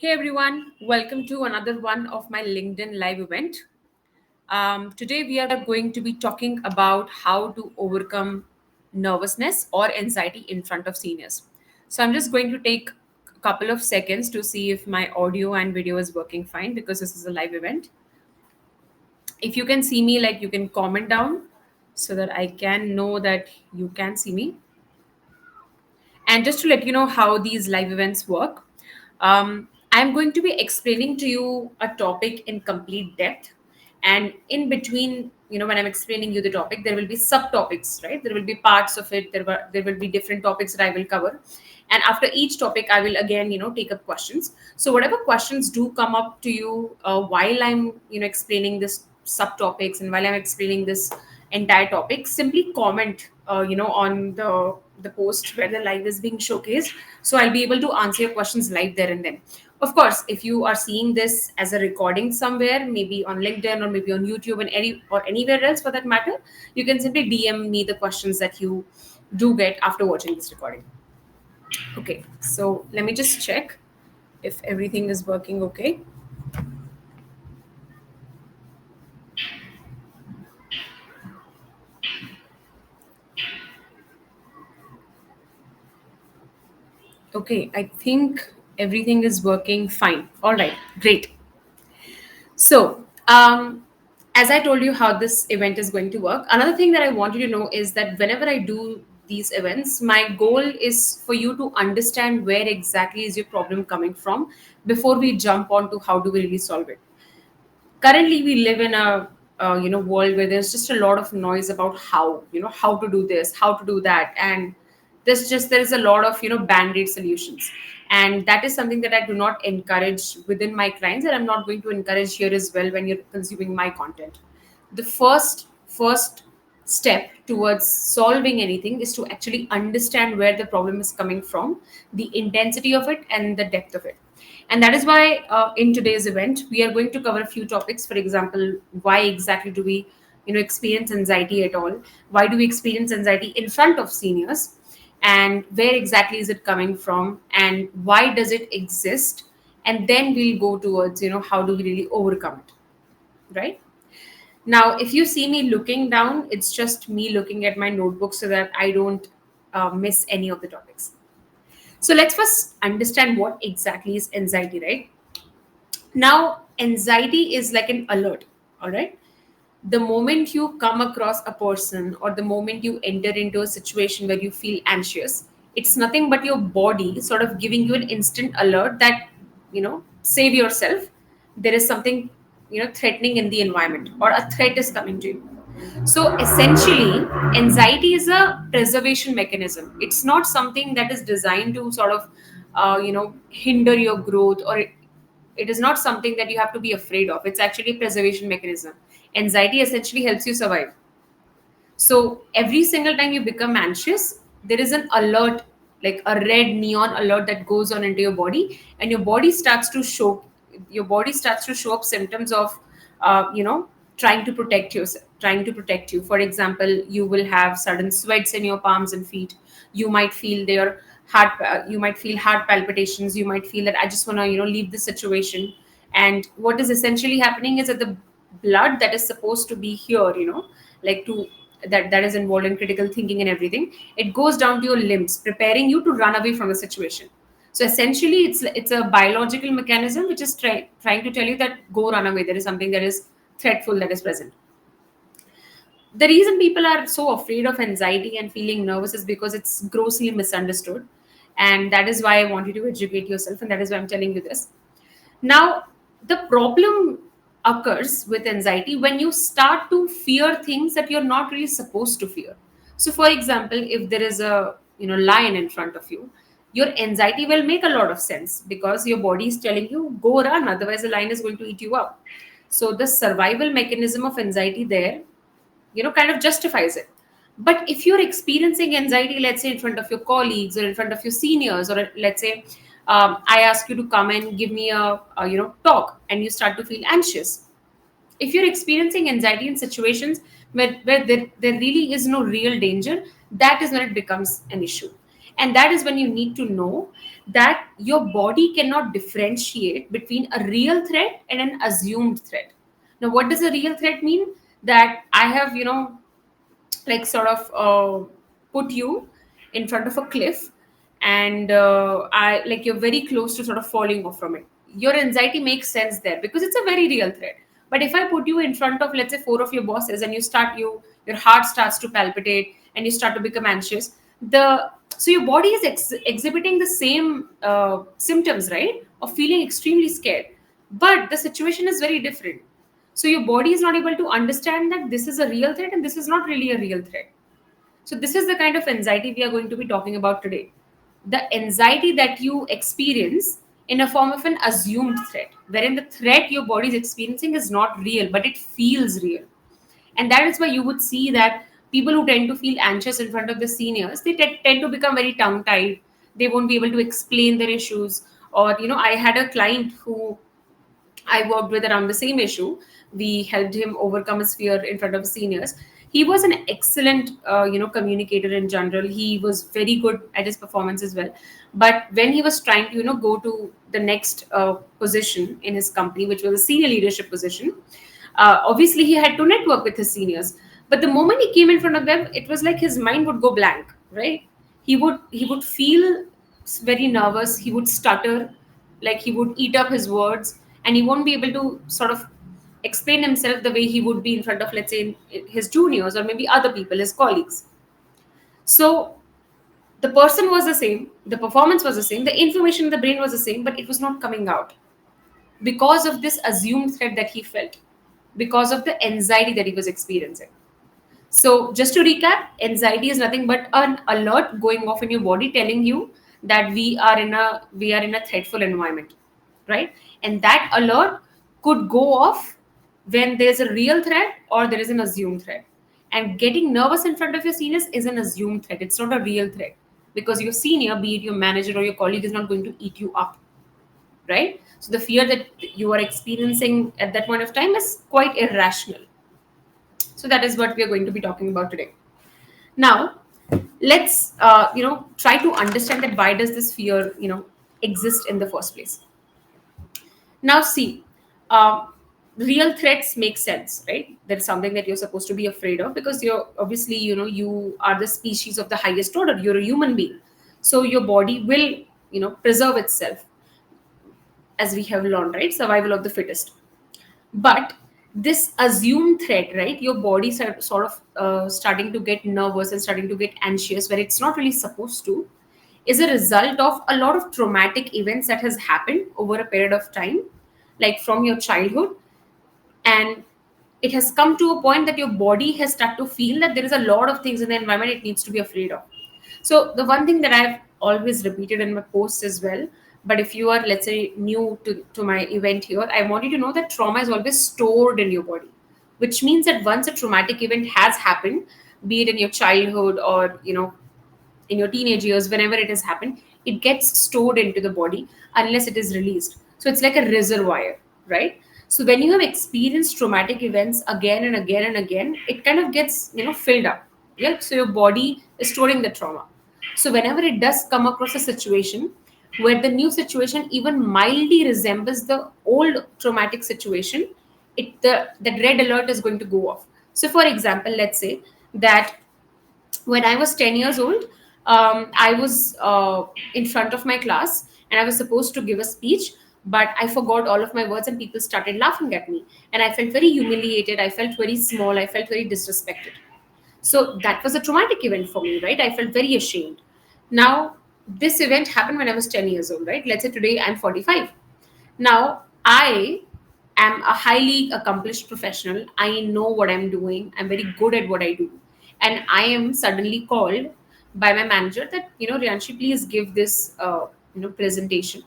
Hey everyone, welcome to another one of my LinkedIn live event. Today we are going to be talking about how to overcome nervousness or anxiety in front of seniors. So I'm just going to take a couple of seconds to see if my audio and video is working fine because this is a live event. If you can see me, like you can comment down so that I can know that you can see me. And just to let you know how these live events work, I'm going to be explaining to you a topic in complete depth. And in between, when I'm explaining you the topic, there will be subtopics, right? There will be parts of it. There will be different topics that I will cover. And after each topic, I will again, take up questions. So whatever questions do come up to you while I'm, explaining this subtopics and while I'm explaining this entire topic, simply comment on the post where the live is being showcased, so I'll be able to answer your questions live there and then. Of course, if you are seeing this as a recording somewhere, maybe on LinkedIn or maybe on YouTube and anywhere else for that matter, you can simply DM me the questions that you do get after watching this recording. Okay, so let me just check if everything is working okay. Okay, I think everything is working fine. All right, great. So, as I told you how this event is going to work, another thing that I want you to know is that whenever I do these events, my goal is for you to understand where exactly is your problem coming from before we jump on to how do we really solve it. Currently we live in a world where there's just a lot of noise about how to do this, how to do that, and there's a lot of band-aid solutions, and that is something that I do not encourage within my clients, and I'm not going to encourage here as well when you're consuming my content. The first step towards solving anything is to actually understand where the problem is coming from, the intensity of it and the depth of it. And that is why in today's event we are going to cover a few topics. For example, why exactly do we experience anxiety at all? Why do we experience anxiety in front of seniors? And where exactly is it coming from, and why does it exist? And then we'll go towards how do we really overcome it, right? Now, if you see me looking down, it's just me looking at my notebook so that I don't miss any of the topics. So let's first understand what exactly is anxiety, right? Now, anxiety is like an alert, all right? The moment you come across a person or the moment you enter into a situation where you feel anxious, it's nothing but your body sort of giving you an instant alert that, save yourself. There is something, threatening in the environment, or a threat is coming to you. So essentially, anxiety is a preservation mechanism. It's not something that is designed to sort of, hinder your growth, or it is not something that you have to be afraid of. It's actually a preservation mechanism. Anxiety essentially helps you survive. So every single time you become anxious, there is an alert, like a red neon alert that goes on into your body, and your body starts to show up symptoms of, trying to protect yourself, trying to protect you. For example, you will have sudden sweats in your palms and feet. You might feel their heart. You might feel heart palpitations. You might feel that I just want to, leave the situation. And what is essentially happening is that the blood that is supposed to be here, like to that is involved in critical thinking and everything, it goes down to your limbs, preparing you to run away from the situation. So essentially it's a biological mechanism which is trying to tell you that go run away, there is something that is threatful that is present. The reason people are so afraid of anxiety and feeling nervous is because it's grossly misunderstood, and that is why I want you to educate yourself, and that is why I'm telling you this. Now, the problem occurs with anxiety when you start to fear things that you're not really supposed to fear. So, for example, if there is a lion in front of you, your anxiety will make a lot of sense because your body is telling you go run, otherwise the lion is going to eat you up. So the survival mechanism of anxiety there, kind of justifies it. But if you're experiencing anxiety, let's say in front of your colleagues or in front of your seniors, or let's say I ask you to come and give me a talk, and you start to feel anxious. If you're experiencing anxiety in situations where there really is no real danger, that is when it becomes an issue. And that is when you need to know that your body cannot differentiate between a real threat and an assumed threat. Now, what does a real threat mean? That I have, like sort of put you in front of a cliff, and I like you're very close to sort of falling off from it. Your anxiety makes sense there because it's a very real threat. But if I put you in front of, let's say, four of your bosses, and your heart starts to palpitate and you start to become anxious, the so your body is exhibiting the same symptoms, right, of feeling extremely scared, but the situation is very different. So your body is not able to understand that this is a real threat and this is not really a real threat. So this is the kind of anxiety we are going to be talking about today. The anxiety that you experience in a form of an assumed threat, wherein the threat your body is experiencing is not real, but it feels real. And that is why you would see that people who tend to feel anxious in front of the seniors, they tend to become very tongue tied. They won't be able to explain their issues. Or, I had a client who I worked with around the same issue. We helped him overcome his fear in front of seniors. He was an excellent, communicator in general. He was very good at his performance as well. But when he was trying to, go to the next position in his company, which was a senior leadership position, obviously he had to network with his seniors. But the moment he came in front of them, it was like his mind would go blank, right? He would feel very nervous. He would stutter, like he would eat up his words, and he won't be able to sort of explain himself the way he would be in front of, let's say, his juniors or maybe other people, his colleagues. So the person was the same, the performance was the same, the information in the brain was the same, but it was not coming out because of this assumed threat that he felt, because of the anxiety that he was experiencing. So, just to recap, anxiety is nothing but an alert going off in your body telling you that we are in a threatful environment, right? And that alert could go off when there's a real threat or there is an assumed threat. And getting nervous in front of your seniors is an assumed threat. It's not a real threat because your senior, be it your manager or your colleague, is not going to eat you up, right? So the fear that you are experiencing at that point of time is quite irrational. So that is what we are going to be talking about today. Now, let's try to understand that why does this fear exist in the first place. Now, see, uh, real threats make sense, right? There's something that you're supposed to be afraid of because you're obviously, you are the species of the highest order. You're a human being, so your body will, preserve itself, as we have learned, right? Survival of the fittest. But this assumed threat, right, your body sort of starting to get nervous and starting to get anxious where it's not really supposed to, is a result of a lot of traumatic events that has happened over a period of time, like from your childhood. And it has come to a point that your body has started to feel that there is a lot of things in the environment it needs to be afraid of. So the one thing that I've always repeated in my posts as well, but if you are, let's say, new to my event here, I want you to know that trauma is always stored in your body, which means that once a traumatic event has happened, be it in your childhood or in your teenage years, whenever it has happened, it gets stored into the body unless it is released. So it's like a reservoir, right? So when you have experienced traumatic events again and again and again, it kind of gets filled up. Yeah. So your body is storing the trauma. So whenever it does come across a situation where the new situation even mildly resembles the old traumatic situation, the red alert is going to go off. So for example, let's say that when I was 10 years old, I was in front of my class and I was supposed to give a speech, but I forgot all of my words and people started laughing at me. And I felt very humiliated. I felt very small. I felt very disrespected. So that was a traumatic event for me, right? I felt very ashamed. Now, this event happened when I was 10 years old, right? Let's say today I'm 45. Now, I am a highly accomplished professional. I know what I'm doing. I'm very good at what I do. And I am suddenly called by my manager that, Rianshi, please give this, presentation.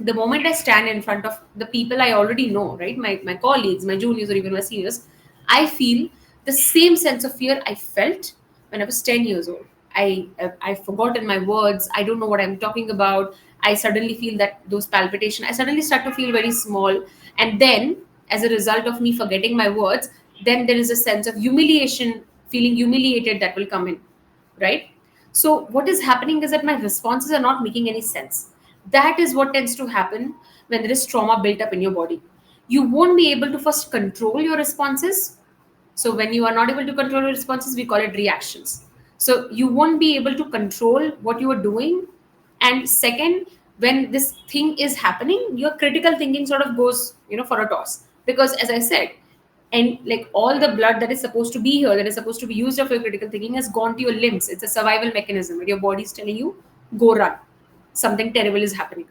The moment I stand in front of the people I already know, right? My colleagues, my juniors, or even my seniors, I feel the same sense of fear I felt when I was 10 years old. I've forgotten my words. I don't know what I'm talking about. I suddenly feel that those palpitations. I suddenly start to feel very small. And then, as a result of me forgetting my words, then there is a sense of humiliation, feeling humiliated that will come in, right? So what is happening is that my responses are not making any sense. That is what tends to happen when there is trauma built up in your body. You won't be able to first control your responses. So when you are not able to control your responses, we call it reactions. So you won't be able to control what you are doing. And second, when this thing is happening, your critical thinking sort of goes, for a toss. Because as I said, and like all the blood that is supposed to be here, that is supposed to be used for your critical thinking, has gone to your limbs. It's a survival mechanism where your body is telling you, go run. Something terrible is happening.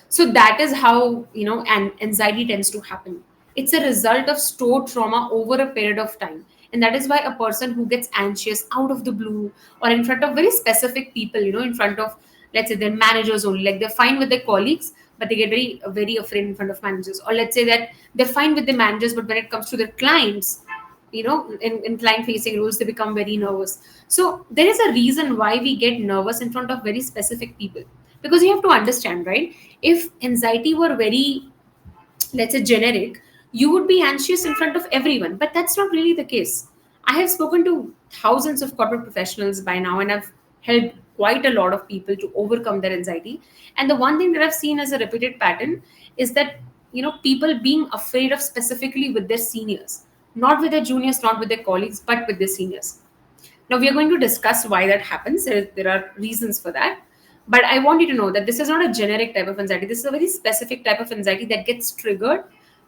So that is how, anxiety tends to happen. It's a result of stored trauma over a period of time. And that is why a person who gets anxious out of the blue, or in front of very specific people, in front of, let's say, their managers only, like they're fine with their colleagues, but they get very afraid in front of managers. Or let's say that they're fine with the managers, but when it comes to their clients, in client facing roles, they become very nervous. So there is a reason why we get nervous in front of very specific people. Because you have to understand, right? If anxiety were very, let's say, generic, you would be anxious in front of everyone, but that's not really the case. I have spoken to thousands of corporate professionals by now, and I've helped quite a lot of people to overcome their anxiety. And the one thing that I've seen as a repeated pattern is that, people being afraid of specifically with their seniors, not with their juniors, not with their colleagues, but with their seniors. Now, we are going to discuss why that happens. There are reasons for that. But I want you to know that this is not a generic type of anxiety. This is a very specific type of anxiety that gets triggered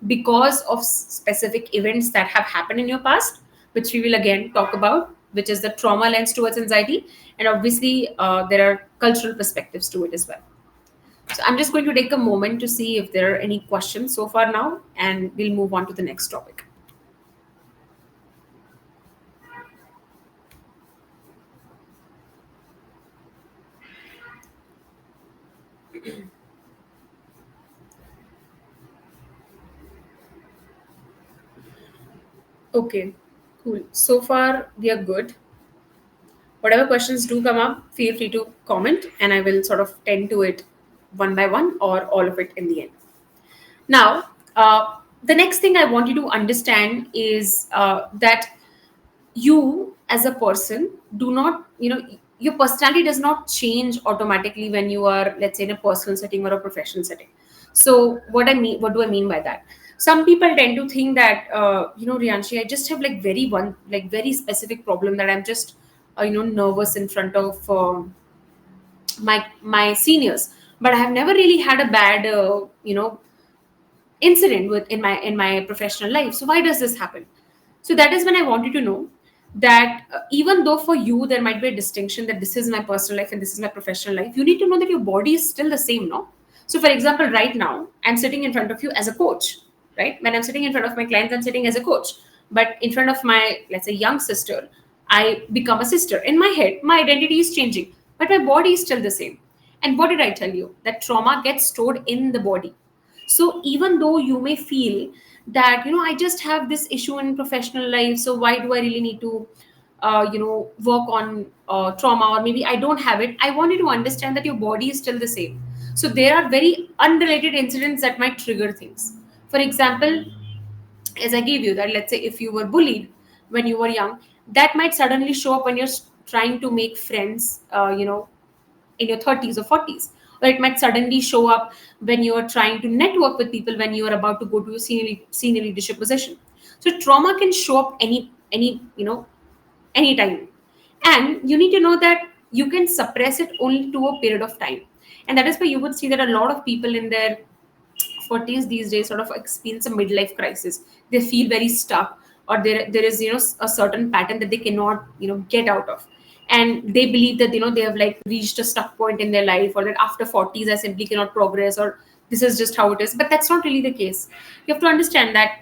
because of specific events that have happened in your past, which we will again talk about, which is the trauma lens towards anxiety. And obviously, there are cultural perspectives to it as well. So I'm just going to take a moment to see if there are any questions so far now, and we'll move on to the next topic. Okay, cool. So far, we are good. Whatever questions do come up, feel free to comment, and I will sort of tend to it one by one or all of it in the end. Now, the next thing I want you to understand is that you as a person do not, your personality does not change automatically when you are, let's say, in a personal setting or a professional setting. So what do I mean by that? Some people tend to think that, Rianshi, I just have like very specific problem that I'm just, nervous in front of my seniors, but I have never really had a bad, incident with in my professional life. So why does this happen? So that is when I want you to know that, even though for you there might be a distinction that this is my personal life and this is my professional life, you need to know that your body is still the same, no? So for example, right now I'm sitting in front of you as a coach, right? When I'm sitting in front of my clients, I'm sitting as a coach. But in front of my, let's say, young sister, I become a sister. In my head, my identity is changing, but my body is still the same. And what did I tell you? That trauma gets stored in the body. So even though you may feel that, I just have this issue in professional life, so why do I really need to work on trauma, or maybe I don't have it, I want you to understand that your body is still the same. So there are very unrelated incidents that might trigger things. For example, as I gave you that, let's say if you were bullied when you were young, that might suddenly show up when you're trying to make friends, in your 30s or 40s. Or it might suddenly show up when you are trying to network with people when you are about to go to a senior leadership position. So trauma can show up anytime. And you need to know that you can suppress it only to a period of time. And that is why you would see that a lot of people in their 40s these days sort of experience a midlife crisis. They feel very stuck, or there is, a certain pattern that they cannot, get out of. And they believe that, they have like reached a stuck point in their life, or that after 40s I simply cannot progress, or this is just how it is. But that's not really the case. You have to understand that,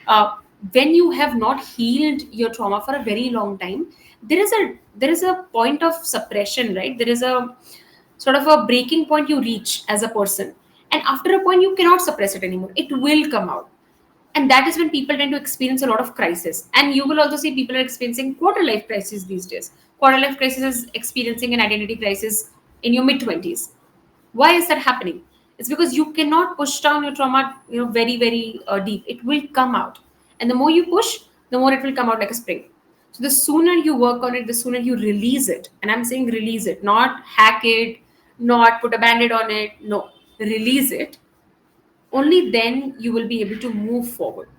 uh, when you have not healed your trauma for a very long time, there is a point of suppression, right? There is a sort of a breaking point you reach as a person, and after a point you cannot suppress it anymore. It will come out. And that is when people tend to experience a lot of crisis. And you will also see people are experiencing quarter life crisis these days. Quarter life crisis is experiencing an identity crisis in your mid 20s. Why is that happening? It's because you cannot push down your trauma, very, very deep. It will come out. And the more you push, the more it will come out like a spring. So the sooner you work on it, the sooner you release it. And I'm saying release it, not hack it, not put a band-aid on it. No, release it. Only then you will be able to move forward.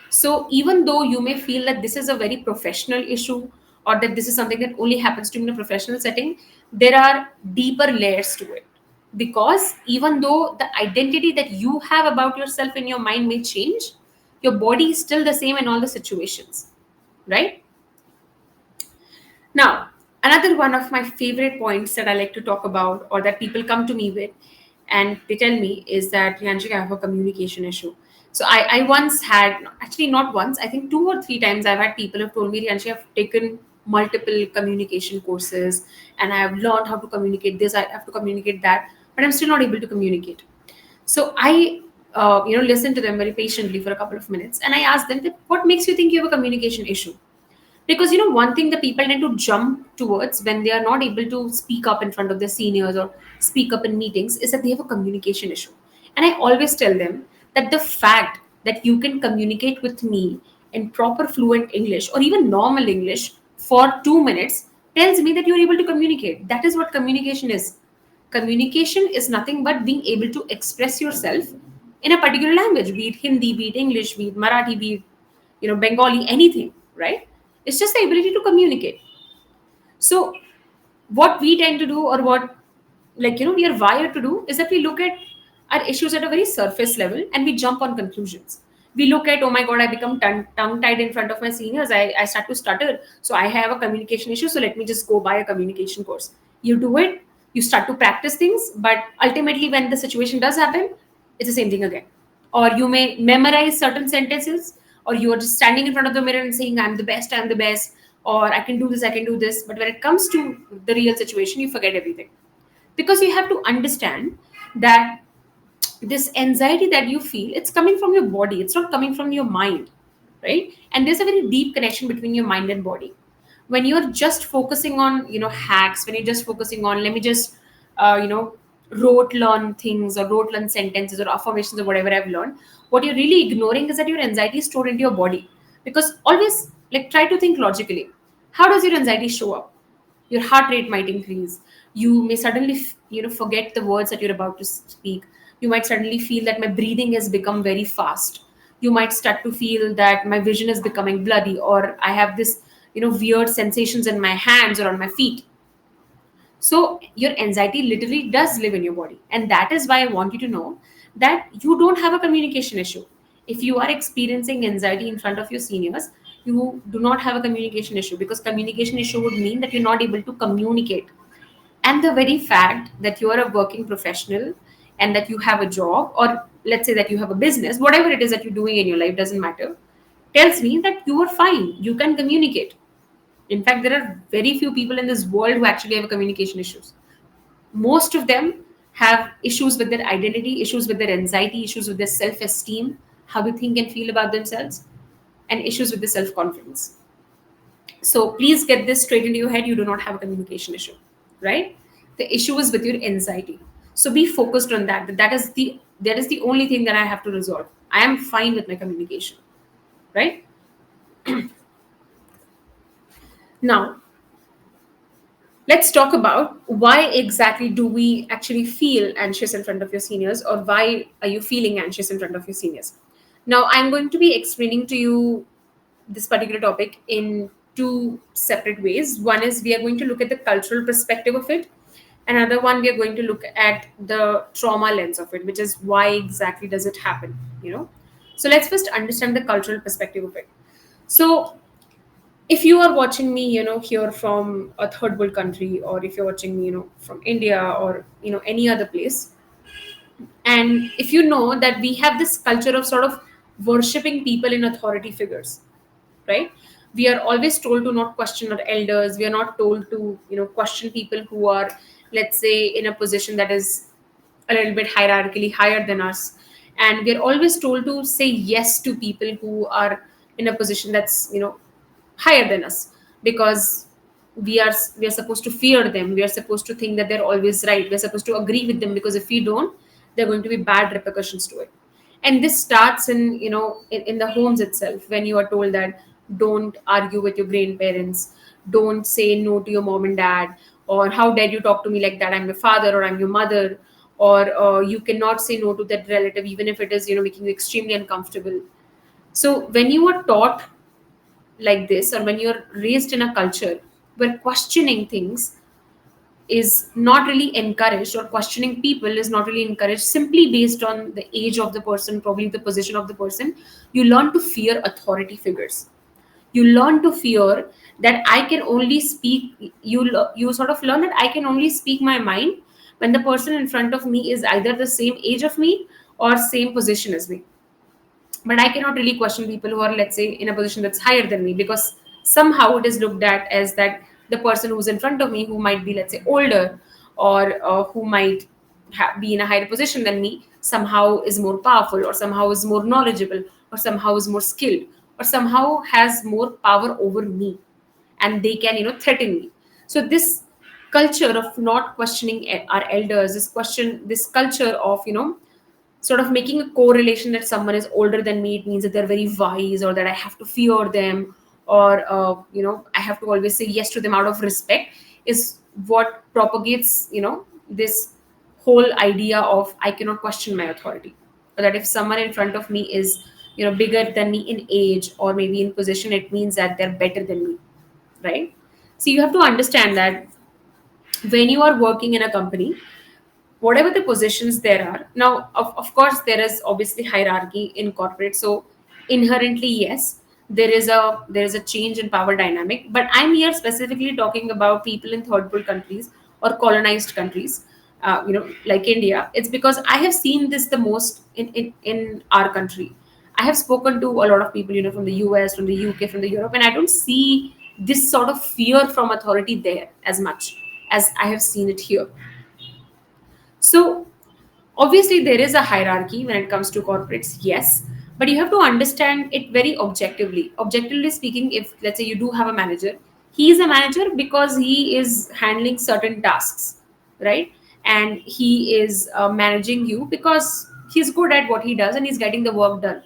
So even though you may feel that this is a very professional issue, or that this is something that only happens to you in a professional setting, there are deeper layers to it. Because even though the identity that you have about yourself in your mind may change, your body is still the same in all the situations, right? Now, another one of my favorite points that I like to talk about, or that people come to me with and they tell me, is that Yanchik, I have a communication issue. So I once had, actually not once, I think 2 or 3 times I've had people have told me, Yanchik, I've taken multiple communication courses and I have learned how to communicate this, I have to communicate that, but I'm still not able to communicate. So I, listened to them very patiently for a couple of minutes, and I asked them that, what makes you think you have a communication issue? Because one thing that people tend to jump towards when they are not able to speak up in front of their seniors or speak up in meetings is that they have a communication issue. And I always tell them that the fact that you can communicate with me in proper fluent English or even normal English for 2 minutes tells me that you're able to communicate. That is what communication is. Communication is nothing but being able to express yourself in a particular language, be it Hindi, be it English, be it Marathi, be it Bengali, anything, right? It's just the ability to communicate. So what we tend to do, or what, we are wired to do, is that we look at our issues at a very surface level and we jump on conclusions. We look at, oh my god, I become tongue tied in front of my seniors, I start to stutter, so I have a communication issue, so let me just go buy a communication course. You do it, you start to practice things, but ultimately when the situation does happen, it's the same thing again. Or you may memorize certain sentences, or you are just standing in front of the mirror and saying, I'm the best, or I can do this, I can do this. But when it comes to the real situation, you forget everything. Because you have to understand that this anxiety that you feel, it's coming from your body, it's not coming from your mind, right? And there's a very deep connection between your mind and body. When you're just focusing on hacks, when you're just focusing on, let me just uh, you know rote learn things, or rote learn sentences or affirmations or whatever I've learned, what you're really ignoring is that your anxiety is stored into your body. Because always, like, try to think logically. How does your anxiety show up? Your heart rate might increase. You may suddenly forget the words that you're about to speak. You might suddenly feel that my breathing has become very fast. You might start to feel that my vision is becoming bloody, or I have this weird sensations in my hands or on my feet. So your anxiety literally does live in your body. And that is why I want you to know that you don't have a communication issue. If you are experiencing anxiety in front of your seniors, you do not have a communication issue, because communication issue would mean that you're not able to communicate. And the very fact that you are a working professional and that you have a job, or let's say that you have a business, whatever it is that you're doing in your life, doesn't matter, tells me that you are fine. You can communicate. In fact, there are very few people in this world who actually have communication issues. Most of them have issues with their identity, issues with their anxiety, issues with their self esteem, how they think and feel about themselves, and issues with their self confidence. So please get this straight into your head. You do not have a communication issue, right? The issue is with your anxiety. So be focused on that. That is the only thing that I have to resolve. I am fine with my communication, right? Now, let's talk about why exactly do we actually feel anxious in front of your seniors, or why are you feeling anxious in front of your seniors. Now, I'm going to be explaining to you this particular topic in two separate ways. One is we are going to look at the cultural perspective of it. Another one, we are going to look at the trauma lens of it, which is why exactly does it happen. So let's first understand the cultural perspective of it. So if you are watching me here from a third world country, or if you're watching me from India, or any other place, and if you know that we have this culture of sort of worshipping people in authority figures, right? We are always told to not question our elders. We are not told to question people who are, let's say, in a position that is a little bit hierarchically higher than us. And we're always told to say yes to people who are in a position that's higher than us, because we are supposed to fear them. We are supposed to think that they're always right. We're supposed to agree with them, because if we don't, there are going to be bad repercussions to it. And this starts in the homes itself, when you are told that don't argue with your grandparents, don't say no to your mom and dad, or how dare you talk to me like that, I'm your father or I'm your mother, or you cannot say no to that relative even if it is making you extremely uncomfortable. So when you are taught like this, or when you're raised in a culture where questioning things is not really encouraged, or questioning people is not really encouraged simply based on the age of the person, probably the position of the person, you learn to fear authority figures. You learn to fear that I can only speak. You sort of learn that I can only speak my mind when the person in front of me is either the same age of me or same position as me. But I cannot really question people who are, let's say, in a position that's higher than me, because somehow it is looked at as that the person who's in front of me, who might be, let's say, older, or who might be in a higher position than me, somehow is more powerful, or somehow is more knowledgeable, or somehow is more skilled, or somehow has more power over me, and they can threaten me. So this culture of not questioning our elders, this culture of sort of making a correlation that someone is older than me, it means that they're very wise, or that I have to fear them, or I have to always say yes to them out of respect, is what propagates this whole idea of I cannot question my authority. Or that if someone in front of me is bigger than me in age, or maybe in position, it means that they're better than me, right? So you have to understand that when you are working in a company, whatever the positions there are now, of course there is obviously hierarchy in corporate, so inherently, yes, there is a change in power dynamic. But I'm here specifically talking about people in third world countries or colonized countries, like India. It's because I have seen this the most in our country. I have spoken to a lot of people, from the US, from the UK, from the Europe, and I don't see this sort of fear from authority there as much as I have seen it here. So obviously, there is a hierarchy when it comes to corporates, yes, but you have to understand it very objectively. Objectively speaking, if let's say you do have a manager, he is a manager because he is handling certain tasks, right? And he is managing you because he's good at what he does and he's getting the work done.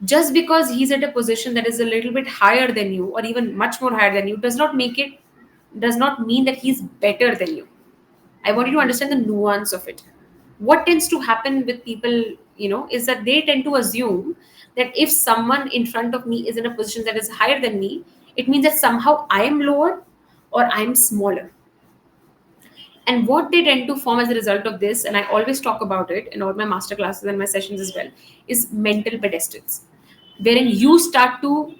Just because he's at a position that is a little bit higher than you, or even much more higher than you, does not mean that he's better than you. I want you to understand the nuance of it. What tends to happen with people, is that they tend to assume that if someone in front of me is in a position that is higher than me, it means that somehow I am lower or I'm smaller. And what they tend to form as a result of this, and I always talk about it in all my master classes and my sessions as well, is mental pedestals, wherein you start to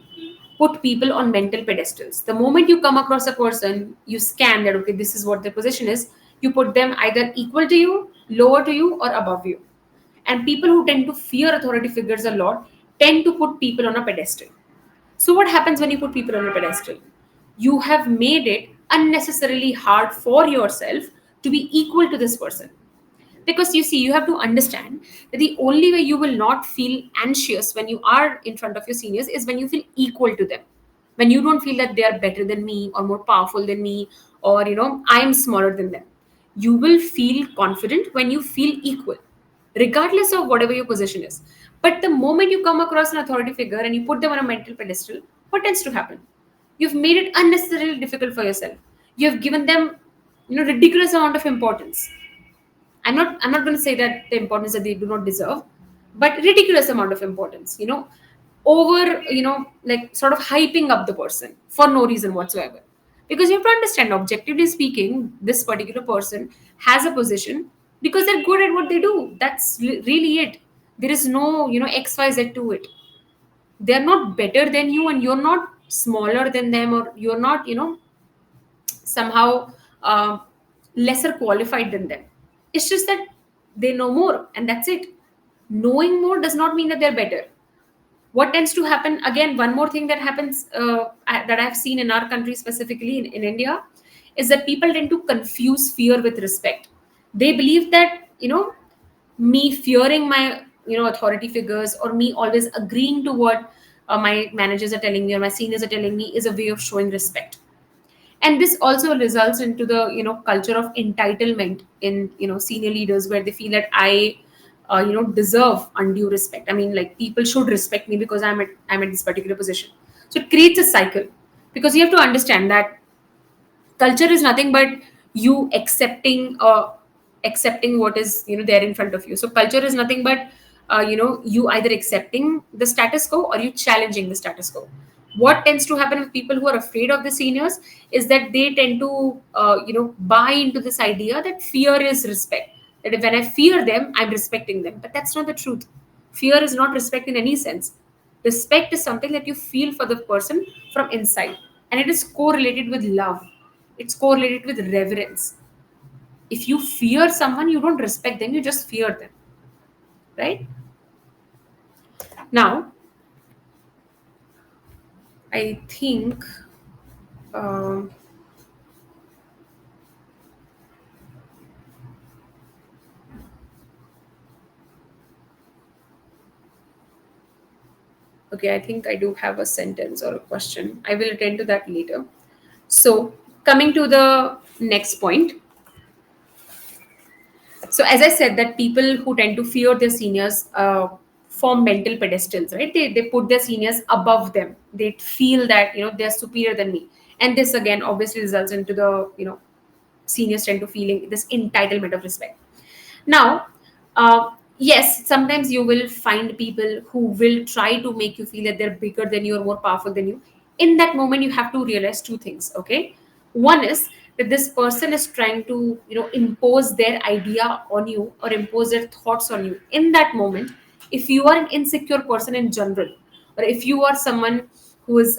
put people on mental pedestals. The moment you come across a person, you scan that, okay, this is what their position is, you put them either equal to you, lower to you, or above you. And people who tend to fear authority figures a lot tend to put people on a pedestal. So, what happens when you put people on a pedestal? You have made it unnecessarily hard for yourself to be equal to this person. Because you see, you have to understand that the only way you will not feel anxious when you are in front of your seniors is when you feel equal to them. When you don't feel that they are better than me or more powerful than me, or I'm smaller than them. You will feel confident when you feel equal, regardless of whatever your position is. But the moment you come across an authority figure and you put them on a mental pedestal, what tends to happen? You've made it unnecessarily difficult for yourself. You have given them ridiculous amount of importance. I'm not going to say that the importance that they do not deserve, but ridiculous amount of importance, over, like sort of hyping up the person for no reason whatsoever. Because you have to understand, objectively speaking, this particular person has a position because they're good at what they do. That's really it. There is no, XYZ to it. They're not better than you, and you're not smaller than them, or you're not, somehow lesser qualified than them. It's just that they know more, and that's it. Knowing more does not mean that they're better. What tends to happen, again, one more thing that happens, that I've seen in our country, specifically in India, is that people tend to confuse fear with respect. They believe that, me fearing my, authority figures, or me always agreeing to what my managers are telling me or my seniors are telling me, is a way of showing respect. And this also results into the culture of entitlement in senior leaders, where they feel that I deserve undue respect. I mean, like, people should respect me because I'm at this particular position. So it creates a cycle, because you have to understand that culture is nothing but you accepting what is, there in front of you. So culture is nothing but you either accepting the status quo or you challenging the status quo. What tends to happen with people who are afraid of the seniors is that they tend to buy into this idea that fear is respect, that when I fear them, I'm respecting them. But that's not the truth. Fear is not respect in any sense. Respect is something that you feel for the person from inside, and it is correlated with love. It's correlated with reverence. If you fear someone, you don't respect them, you just fear them, right? Now, I think, um, okay, I think I do have a sentence or a question. I will attend to that later. So, coming to the next point. So, as I said, that people who tend to fear their seniors form mental pedestals, right? They put their seniors above them. They feel that, they're superior than me. And this again obviously results into the, seniors tend to feeling this entitlement of respect. Now, yes, sometimes you will find people who will try to make you feel that they're bigger than you or more powerful than you. In that moment, you have to realize two things. Okay, one is that this person is trying to, impose their idea on you or impose their thoughts on you. In that moment, if you are an insecure person in general, or if you are someone who is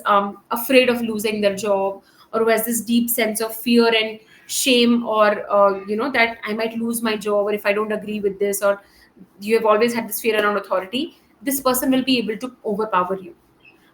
afraid of losing their job, or who has this deep sense of fear and shame, or that I might lose my job, or if I don't agree with this, or you have always had this fear around authority, this person will be able to overpower you.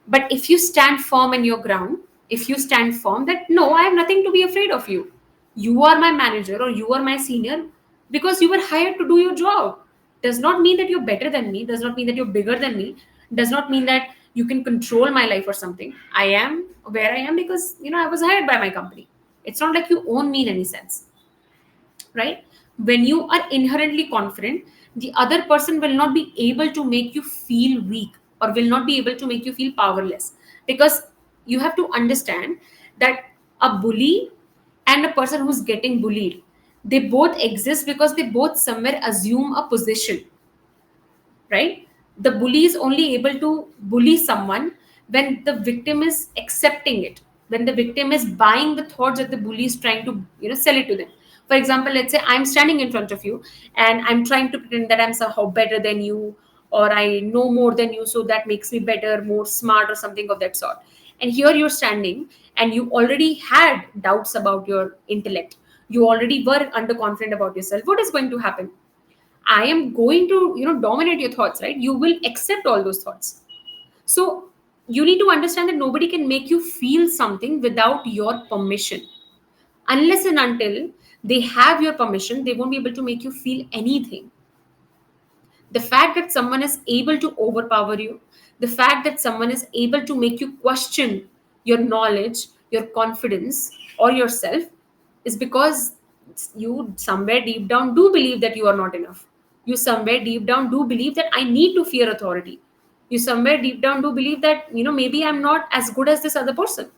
But if you stand firm in your ground, if you stand firm that no, I have nothing to be afraid of you. You are my manager or you are my senior because you were hired to do your job. Does not mean that you're better than me, does not mean that you're bigger than me, does not mean that you can control my life or something. I am where I am because I was hired by my company. It's not like you own me in any sense, right? When you are inherently confident, the other person will not be able to make you feel weak or will not be able to make you feel powerless, because you have to understand that a bully and a person who's getting bullied, they both exist because they both somewhere assume a position, right? The bully is only able to bully someone when the victim is accepting it, when the victim is buying the thoughts that the bully is trying to sell it to them. For example, let's say I'm standing in front of you and I'm trying to pretend that I'm somehow better than you, or I know more than you, so that makes me better, more smart, or something of that sort. And here you're standing and you already had doubts about your intellect, you already were underconfident about yourself. What is going to happen? I am going to, dominate your thoughts, right? You will accept all those thoughts. So you need to understand that nobody can make you feel something without your permission. Unless and until they have your permission, they won't be able to make you feel anything. The fact that someone is able to overpower you, the fact that someone is able to make you question your knowledge, your confidence, or yourself, is because you somewhere deep down do believe that you are not enough. You somewhere deep down do believe that I need to fear authority. You somewhere deep down do believe that maybe I'm not as good as this other person.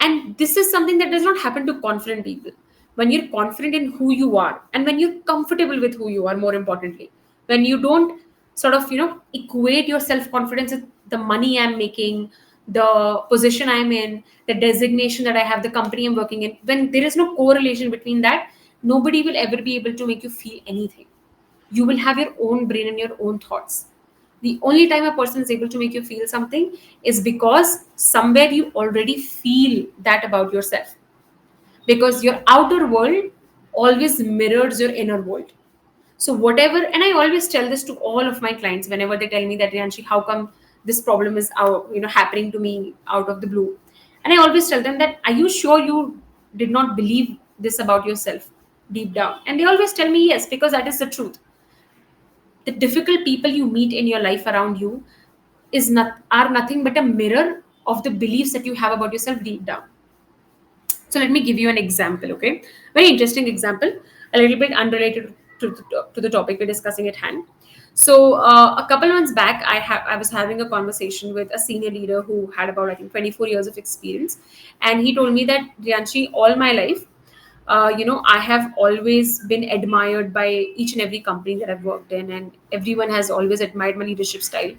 And this is something that does not happen to confident people. When you're confident in who you are and when you're comfortable with who you are, more importantly, when you don't sort of equate your self-confidence with the money I'm making, the position I'm in, the designation that I have, the company I'm working in, when there is no correlation between that, nobody will ever be able to make you feel anything. You will have your own brain and your own thoughts. The only time a person is able to make you feel something is because somewhere you already feel that about yourself, because your outer world always mirrors your inner world. So whatever, and I always tell this to all of my clients whenever they tell me that, Rianshi, how come this problem is happening to me out of the blue? And I always tell them that, are you sure you did not believe this about yourself deep down? And they always tell me yes, because that is the truth. The difficult people you meet in your life around you is not are nothing but a mirror of the beliefs that you have about yourself deep down. So let me give you an example, okay? Very interesting example, a little bit unrelated to the topic we're discussing at hand. So a couple months back, I was having a conversation with a senior leader who had about, I think, 24 years of experience, and he told me that, Rianshi, all my life, I have always been admired by each and every company that I've worked in, and everyone has always admired my leadership style.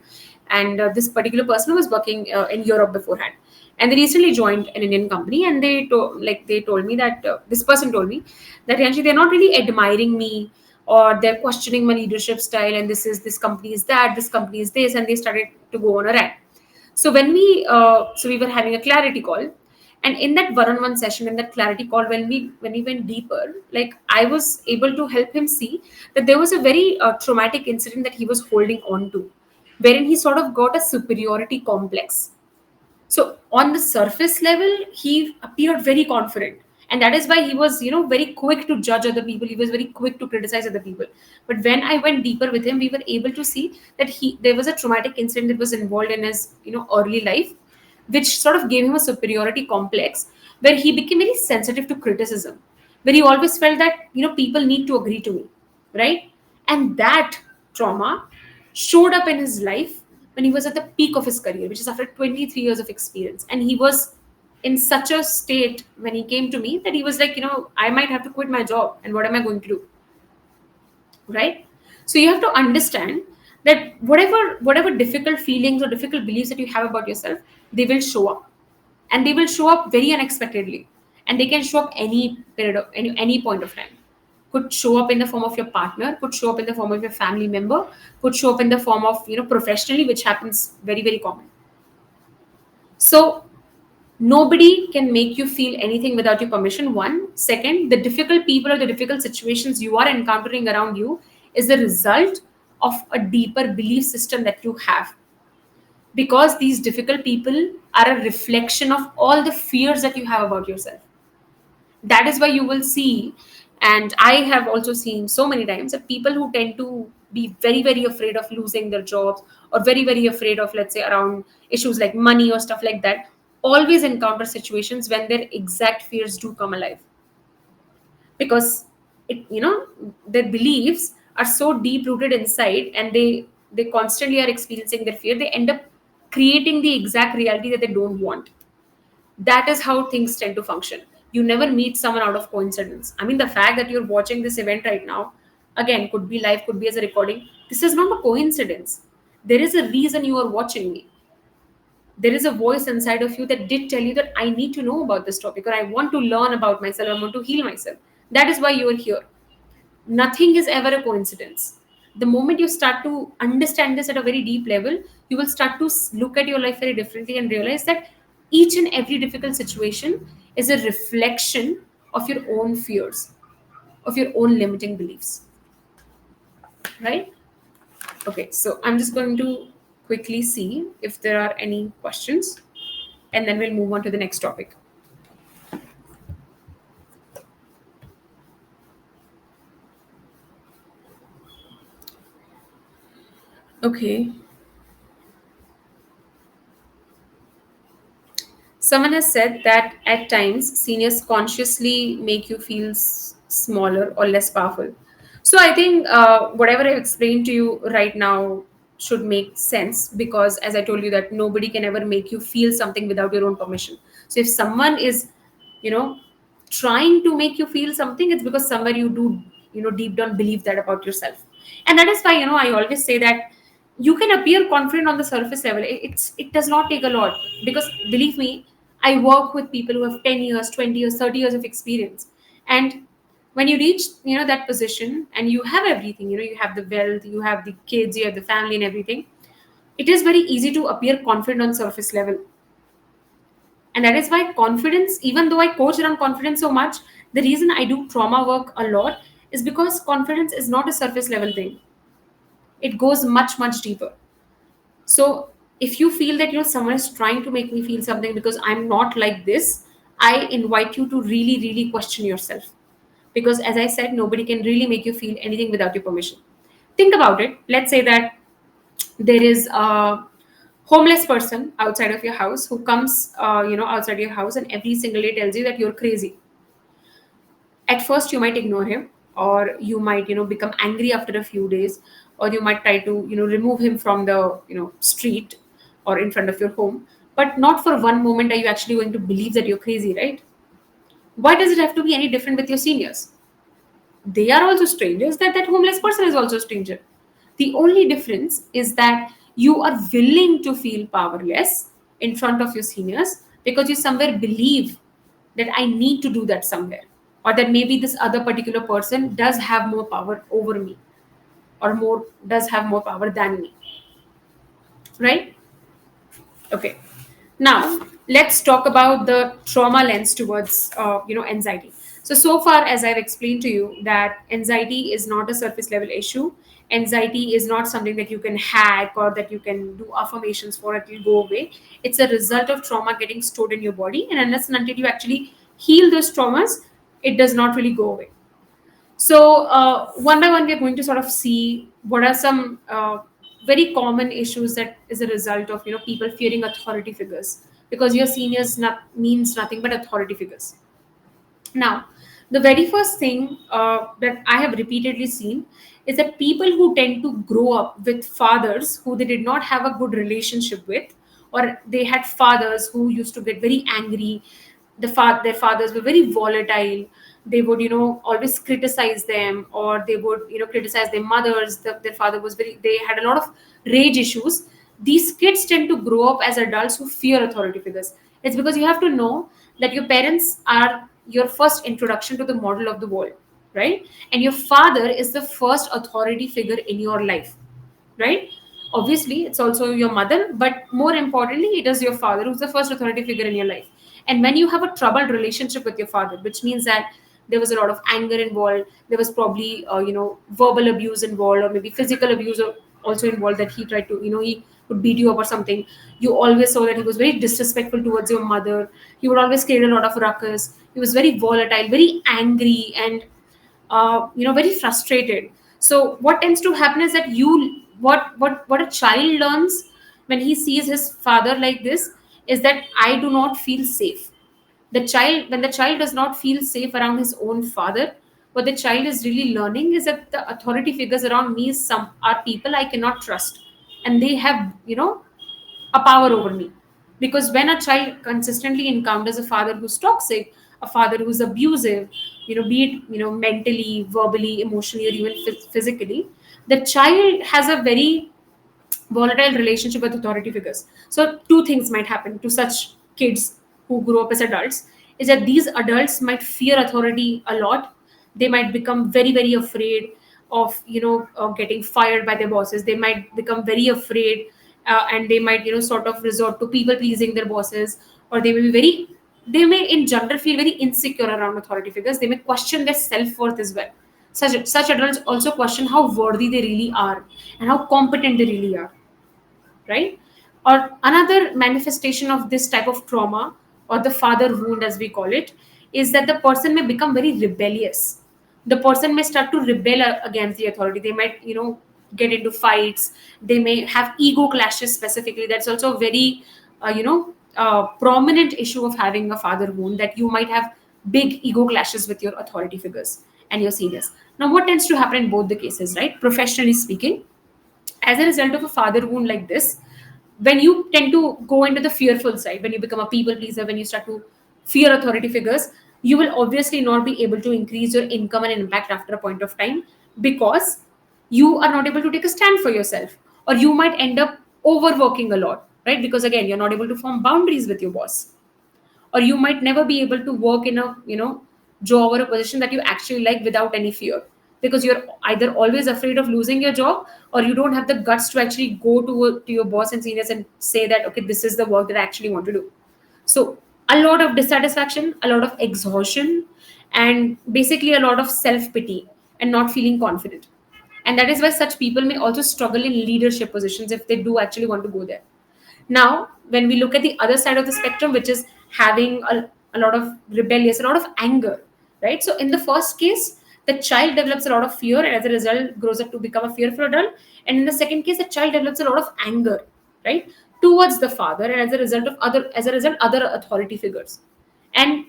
And this particular person was working in Europe beforehand, and they recently joined an Indian company, and they told me that this person told me that, Yanshi, they're not really admiring me, or they're questioning my leadership style, and this company is that, this company is this, and they started to go on a rant. So we were having a clarity call, and in that one-on-one session, in that clarity call, when we went deeper, like, I was able to help him see that there was a very traumatic incident that he was holding on to, wherein he sort of got a superiority complex. So on the surface level, he appeared very confident. And that is why he was, very quick to judge other people. He was very quick to criticize other people. But when I went deeper with him, we were able to see that there was a traumatic incident that was involved in his, early life, which sort of gave him a superiority complex, where he became very sensitive to criticism, where he always felt that, people need to agree to me, right? And that trauma showed up in his life when he was at the peak of his career, which is after 23 years of experience. And he was in such a state when he came to me that he was like, I might have to quit my job, and what am I going to do? Right? So you have to understand that whatever difficult feelings or difficult beliefs that you have about yourself, they will show up, and they will show up very unexpectedly, and they can show up any period of any point of time. Could show up in the form of your partner, could show up in the form of your family member, could show up in the form of, professionally, which happens very, very common. So nobody can make you feel anything without your permission. One. Second, the difficult people or the difficult situations you are encountering around you is the result of a deeper belief system that you have, because these difficult people are a reflection of all the fears that you have about yourself. That is why you will see, and I have also seen so many times, that people who tend to be very, very afraid of losing their jobs, or very, very afraid of, let's say, around issues like money or stuff like that, always encounter situations when their exact fears do come alive, because their beliefs are so deep rooted inside, and they constantly are experiencing their fear. They end up creating the exact reality that they don't want. That is how things tend to function. You never meet someone out of coincidence. I mean, the fact that you're watching this event right now, again, could be live, could be as a recording. This is not a coincidence. There is a reason you are watching me. There is a voice inside of you that did tell you that I need to know about this topic, or I want to learn about myself, I want to heal myself. That is why you are here. Nothing is ever a coincidence. The moment you start to understand this at a very deep level, you will start to look at your life very differently, and realize that each and every difficult situation is a reflection of your own fears, of your own limiting beliefs. Right? Okay, so I'm just going to quickly see if there are any questions, and then we'll move on to the next topic. Okay. Someone has said that at times seniors consciously make you feel smaller or less powerful. So I think whatever I've explained to you right now should make sense, because as I told you, that nobody can ever make you feel something without your own permission. So if someone is, you know, trying to make you feel something, it's because somewhere you do, deep down believe that about yourself. And that is why, I always say that you can appear confident on the surface level. It does not take a lot, because believe me, I work with people who have 10 years, 20 years, 30 years of experience. And when you reach, that position, and you have everything, you have the wealth, you have the kids, you have the family and everything, it is very easy to appear confident on surface level. And that is why confidence, even though I coach around confidence so much, the reason I do trauma work a lot is because confidence is not a surface level thing. It goes much, much deeper. So if you feel that, someone is trying to make me feel something because I'm not like this, I invite you to really, really question yourself. Because as I said, nobody can really make you feel anything without your permission. Think about it. Let's say that there is a homeless person outside of your house who comes, outside your house, and every single day tells you that you're crazy. At first, you might ignore him. or you might become angry after a few days, or you might try to remove him from the street or in front of your home. But not for one moment are you actually going to believe that you're crazy, right? Why does it have to be any different with your seniors? They are also strangers, that homeless person is also a stranger. The only difference is that you are willing to feel powerless in front of your seniors because you somewhere believe that I need to do that somewhere, or that maybe this other particular person does have more power over me, or more does have more power than me, right? Okay. Now let's talk about the trauma lens towards anxiety. So far as I've explained to you that anxiety is not a surface level issue. Anxiety is not something that you can hack or that you can do affirmations for, it will go away. It's a result of trauma getting stored in your body, and unless and until you actually heal those traumas, it does not really go away. So, one by one, we are going to sort of see what are some very common issues that is a result of people fearing authority figures, because your seniors means nothing but authority figures. Now, the very first thing that I have repeatedly seen is that people who tend to grow up with fathers who they did not have a good relationship with, or they had fathers who used to get very angry, their fathers were very volatile. They would, always criticize them, or they would, criticize their mothers. Their father was they had a lot of rage issues. These kids tend to grow up as adults who fear authority figures. It's because you have to know that your parents are your first introduction to the model of the world, right? And your father is the first authority figure in your life, right? Obviously, it's also your mother, but more importantly, it is your father who's the first authority figure in your life. And when you have a troubled relationship with your father, which means that there was a lot of anger involved, there was probably verbal abuse involved, or maybe physical abuse also involved, that he tried to he would beat you up or something. You always saw that he was very disrespectful towards your mother. He would always create a lot of ruckus. He was very volatile, very angry, and very frustrated. So what tends to happen is that what a child learns when he sees his father like this is that I do not feel safe. When the child does not feel safe around his own father, what the child is really learning is that the authority figures around me are people I cannot trust, and they have a power over me. Because when a child consistently encounters a father who's toxic, a father who's abusive, be it mentally, verbally, emotionally, or even physically, the child has a very volatile relationship with authority figures. So two things might happen to such kids who grow up as adults, is that these adults might fear authority a lot. They might become very, very afraid of getting fired by their bosses. They might become very afraid, and they might sort of resort to people pleasing their bosses, or they may in general feel very insecure around authority figures. They may question their self-worth as well. Such adults also question how worthy they really are and how competent they really are, right? Or another manifestation of this type of trauma, or the father wound as we call it, is that the person may become very rebellious. The person may start to rebel against the authority. They might get into fights. They may have ego clashes specifically. That's also a very prominent issue of having a father wound, that you might have big ego clashes with your authority figures and your seniors. Now what tends to happen in both the cases, right, professionally speaking, as a result of a father wound like this, when you tend to go into the fearful side, when you become a people pleaser, when you start to fear authority figures, you will obviously not be able to increase your income and impact after a point of time, because you are not able to take a stand for yourself, or you might end up overworking a lot, right? Because again, you're not able to form boundaries with your boss, or you might never be able to work in a job or a position that you actually like without any fear, because you're either always afraid of losing your job, or you don't have the guts to actually go to your boss and seniors and say that, okay, this is the work that I actually want to do. So a lot of dissatisfaction, a lot of exhaustion, and basically a lot of self-pity and not feeling confident. And that is why such people may also struggle in leadership positions if they do actually want to go there. Now, when we look at the other side of the spectrum, which is having a lot of rebellious, a lot of anger, right? So, in the first case, the child develops a lot of fear and as a result grows up to become a fearful adult. And in the second case, the child develops a lot of anger, right, towards the father, and as a result, other authority figures. And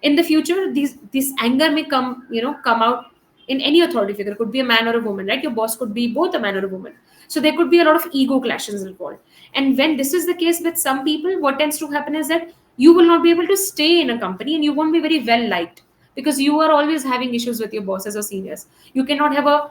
in the future, these this anger may come out in any authority figure. It could be a man or a woman, right? Your boss could be both a man or a woman. So there could be a lot of ego clashes involved. And when this is the case with some people, what tends to happen is that you will not be able to stay in a company and you won't be very well liked, because you are always having issues with your bosses or seniors. You cannot have a,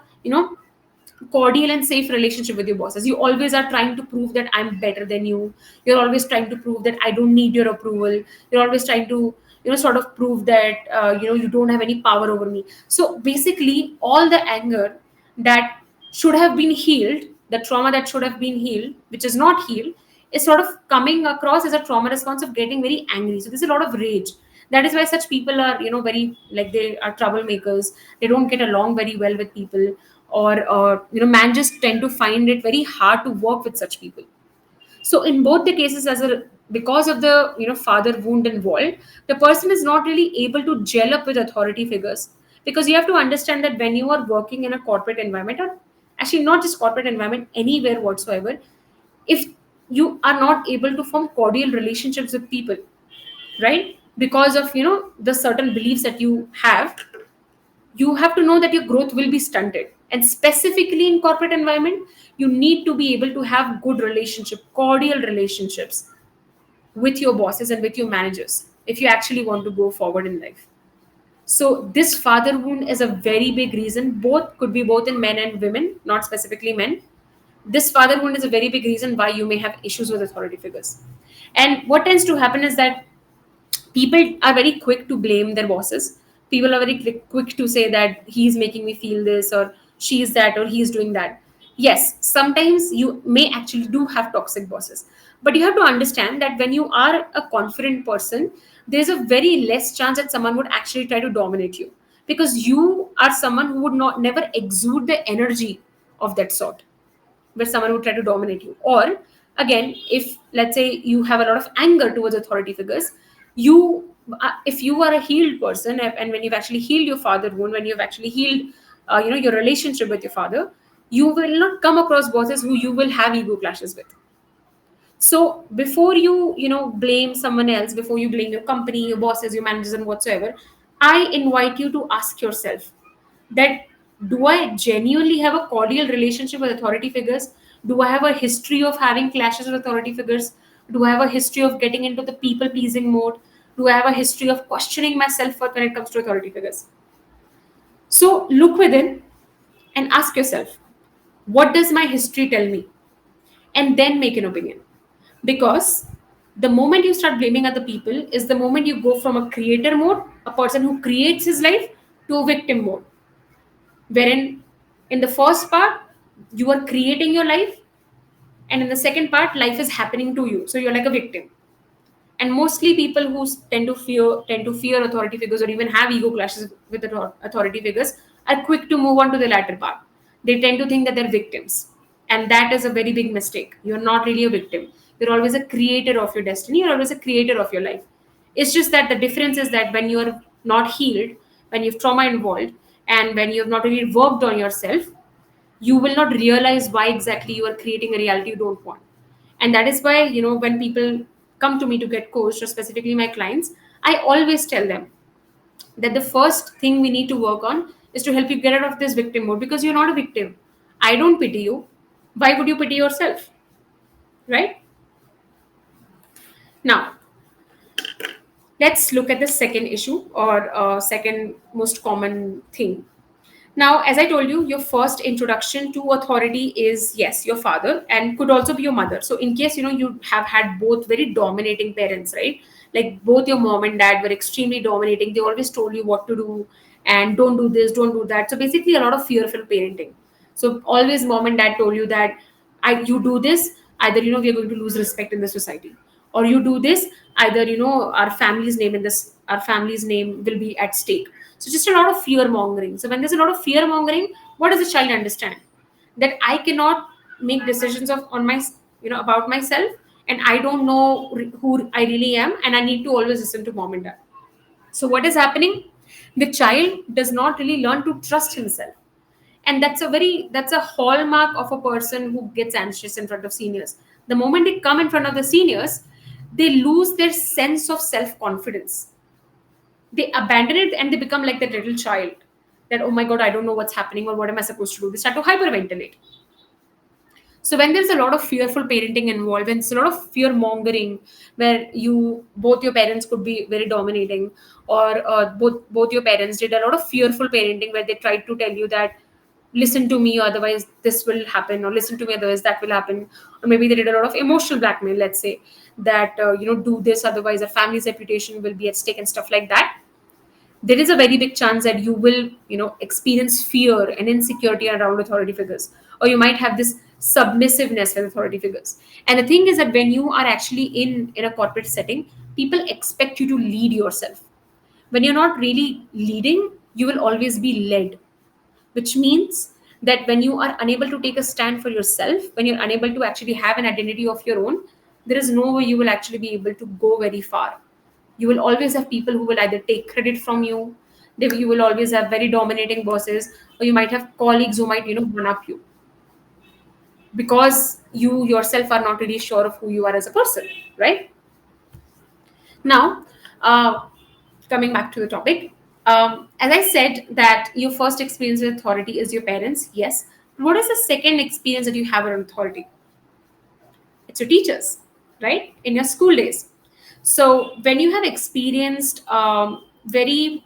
cordial and safe relationship with your bosses. You always are trying to prove that I'm better than you. You're always trying to prove that I don't need your approval. You're always trying to, sort of prove that, you don't have any power over me. So basically, all the anger that should have been healed, the trauma that should have been healed, which is not healed, is sort of coming across as a trauma response of getting very angry. So there's a lot of rage. That is why such people are, very, like, they are troublemakers. They don't get along very well with people, or managers tend to find it very hard to work with such people. So in both the cases, because of the, father wound involved, the person is not really able to gel up with authority figures. Because you have to understand that when you are working in a corporate environment, or actually not just corporate environment, anywhere whatsoever, if you are not able to form cordial relationships with people, right, because of, the certain beliefs that you have to know that your growth will be stunted. And specifically in corporate environment, you need to be able to have good relationship, cordial relationships with your bosses and with your managers if you actually want to go forward in life. So this father wound is a very big reason. Both could be both in men and women, not specifically men. This father wound is a very big reason why you may have issues with authority figures. And what tends to happen is that people are very quick to blame their bosses. People are very quick to say that he's making me feel this, or she's that, or he's doing that. Yes, sometimes you may actually do have toxic bosses, but you have to understand that when you are a confident person, there's a very less chance that someone would actually try to dominate you, because you are someone who would not never exude the energy of that sort where someone would try to dominate you. Or again, if let's say you have a lot of anger towards authority figures, you if you are a healed person, and when you've actually healed your father wound, when you've actually healed your relationship with your father, you will not come across bosses who you will have ego clashes with. So before you blame someone else, before you blame your company, your bosses, your managers, and whatsoever, I invite you to ask yourself that, do I genuinely have a cordial relationship with authority figures? Do I have a history of having clashes with authority figures? Do I have a history of getting into the people pleasing mode? Do I have a history of questioning myself when it comes to authority figures? So look within and ask yourself, what does my history tell me? And then make an opinion. Because the moment you start blaming other people is the moment you go from a creator mode, a person who creates his life, to a victim mode, wherein in the first part you are creating your life, and in the second part life is happening to you, so you're like a victim. And mostly people who tend to fear authority figures, or even have ego clashes with authority figures, are quick to move on to the latter part. They tend to think that they're victims, and that is a very big mistake. You're not really a victim. You're always a creator of your destiny. You're always a creator of your life. It's just that the difference is that when you're not healed, when you've trauma involved, and when you've not really worked on yourself, you will not realize why exactly you are creating a reality you don't want. And that is why, when people come to me to get coached, or specifically my clients, I always tell them that the first thing we need to work on is to help you get out of this victim mode, because you're not a victim. I don't pity you. Why would you pity yourself? Right? Now, let's look at the second issue, or second most common thing. Now, as I told you, your first introduction to authority is, yes, your father, and could also be your mother. So in case you have had both very dominating parents, right? Like both your mom and dad were extremely dominating. They always told you what to do, and don't do this, don't do that. So basically a lot of fearful parenting. So always mom and dad told you that, you do this, either we are going to lose respect in the society, or you do this, either our family's name will be at stake. So just a lot of fear mongering. So when there's a lot of fear mongering, what does the child understand? That I cannot make decisions on my about myself, and I don't know who I really am, and I need to always listen to mom and dad. So what is happening? The child does not really learn to trust himself. And that's a hallmark of a person who gets anxious in front of seniors. The moment they come in front of the seniors, they lose their sense of self confidence. They abandon it and they become like that little child. that, oh my god, I don't know what's happening or what am I supposed to do. They start to hyperventilate. So when there's a lot of fearful parenting involved, when it's a lot of fear mongering, where you both your parents could be very dominating, or both your parents did a lot of fearful parenting where they tried to tell you that listen to me, otherwise this will happen, or listen to me, otherwise that will happen, or maybe they did a lot of emotional blackmail. Let's say that do this, otherwise a family's reputation will be at stake and stuff like that. There is a very big chance that you will experience fear and insecurity around authority figures, or you might have this submissiveness with authority figures. And the thing is that when you are actually in a corporate setting, people expect you to lead yourself. When you're not really leading, you will always be led, which means that when you are unable to take a stand for yourself, when you're unable to actually have an identity of your own, there is no way you will actually be able to go very far. You will always have people who will either take credit from you, you will always have very dominating bosses, or you might have colleagues who might one up you, because you yourself are not really sure of who you are as a person, right? Now, coming back to the topic, as I said that your first experience with authority is your parents, yes. What is the second experience that you have with authority? It's your teachers, right? In your school days. So when you have experienced very,